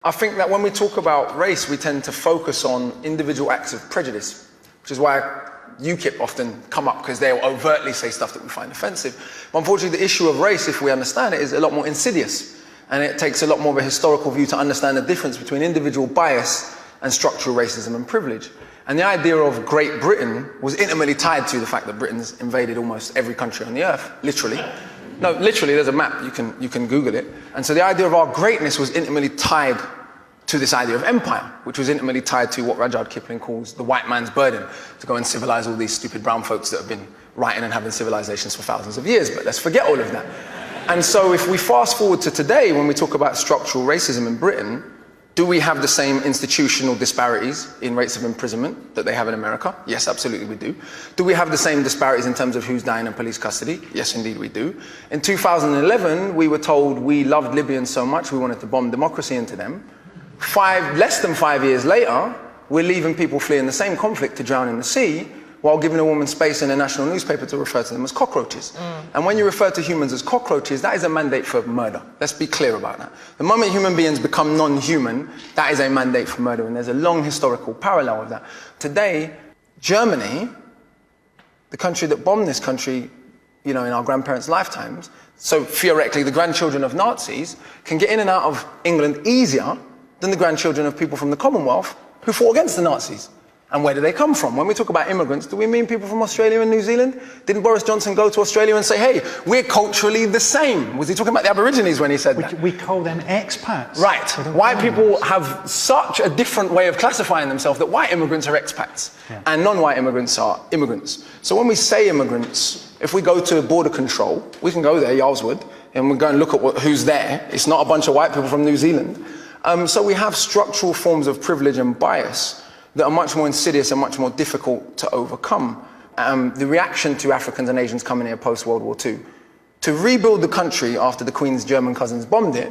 I think that when we talk about race, we tend to focus on individual acts of prejudice, which is why UKIP often come up, because they'll overtly say stuff that we find offensive. But unfortunately, the issue of race, if we understand it, is a lot more insidious. And it takes a lot more of a historical view to understand the difference between individual bias and structural racism and privilege. And the idea of Great Britain was intimately tied to the fact that Britain's invaded almost every country on the earth, literally. No, literally, there's a map, you can Google it. And so the idea of our greatness was intimately tied to this idea of empire, which was intimately tied to what Rudyard Kipling calls the white man's burden, to go and civilize all these stupid brown folks that have been writing and having civilizations for thousands of years. But let's forget all of that. And so if we fast forward to today, when we talk about structural racism in Britain, do we have the same institutional disparities in rates of imprisonment that they have in America? Yes, absolutely we do. Do we have the same disparities in terms of who's dying in police custody? Yes, indeed we do. In 2011, we were told we loved Libyans so much we wanted to bomb democracy into them. Less than 5 years later, we're leaving people fleeing the same conflict to drown in the sea, while giving a woman space in a national newspaper to refer to them as cockroaches. And when you refer to humans as cockroaches, that is a mandate for murder. Let's be clear about that. The moment human beings become non-human, that is a mandate for murder, and there's a long historical parallel of that. Today, Germany, the country that bombed this country, in our grandparents' lifetimes, so theoretically the grandchildren of Nazis can get in and out of England easier than the grandchildren of people from the Commonwealth who fought against the Nazis. And where do they come from? When we talk about immigrants, do we mean people from Australia and New Zealand? Didn't Boris Johnson go to Australia and say, hey, we're culturally the same? Was he talking about the Aborigines when he said that? We call them expats. Right. White people have such a different way of classifying themselves that white immigrants are expats and non-white immigrants are immigrants. So when we say immigrants, if we go to border control, we can go there, Yarlswood, and we go and look at who's there. It's not a bunch of white people from New Zealand. So we have structural forms of privilege and bias that are much more insidious and much more difficult to overcome. The reaction to Africans and Asians coming here post-World War II, to rebuild the country after the Queen's German cousins bombed it,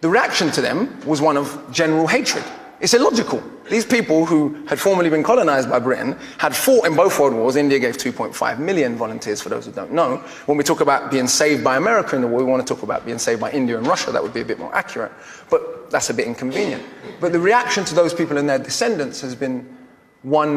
the reaction to them was one of general hatred. It's illogical. These people who had formerly been colonized by Britain had fought in both world wars. India gave 2.5 million volunteers, for those who don't know. When we talk about being saved by America in the war, we want to talk about being saved by India and Russia. That would be a bit more accurate. But that's a bit inconvenient. But the reaction to those people and their descendants has been one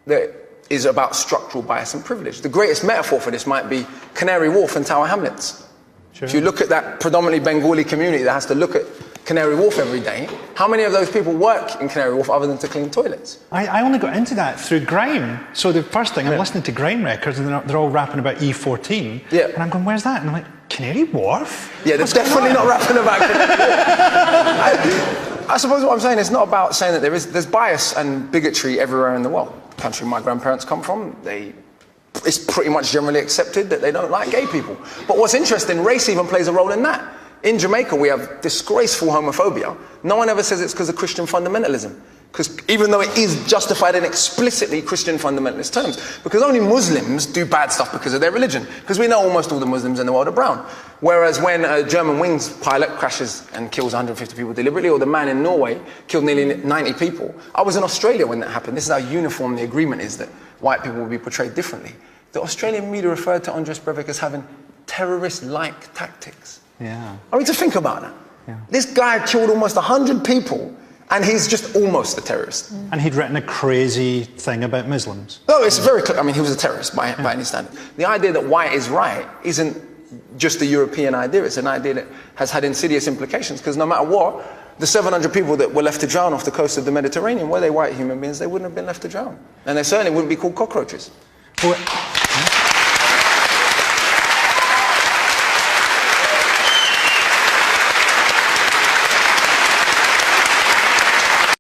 that is about structural bias and privilege. The greatest metaphor for this might be Canary Wharf and Tower Hamlets. Sure. If you look at that predominantly Bengali community that has to look at Canary Wharf every day, how many of those people work in Canary Wharf other than to clean toilets? I only got into that through grime. So the first thing, I'm listening to grime records and they're all rapping about E14. Yeah. And I'm going, where's that? And I'm like, Canary Wharf? Yeah, they're definitely not rapping about Canary. I suppose what I'm saying is not about saying that there's bias and bigotry everywhere in the world. The country my grandparents come from, it's pretty much generally accepted that they don't like gay people. But what's interesting, race even plays a role in that. In Jamaica, we have disgraceful homophobia. No one ever says it's because of Christian fundamentalism. Because even though it is justified in explicitly Christian fundamentalist terms, because only Muslims do bad stuff because of their religion. Because we know almost all the Muslims in the world are brown. Whereas when a German wings pilot crashes and kills 150 people deliberately, or the man in Norway killed nearly 90 people. I was in Australia when that happened. This is how uniform the agreement is that white people will be portrayed differently. The Australian media referred to Andres Breivik as having terrorist-like tactics. Yeah. I mean, to think about that. Yeah. This guy killed almost 100 people, and he's just almost a terrorist. And he'd written a crazy thing about Muslims. No, it's very clear. I mean, he was a terrorist by any standard. The idea that white is right isn't just a European idea. It's an idea that has had insidious implications, because no matter what, the 700 people that were left to drown off the coast of the Mediterranean, were they white human beings, they wouldn't have been left to drown. And they certainly wouldn't be called cockroaches. Well,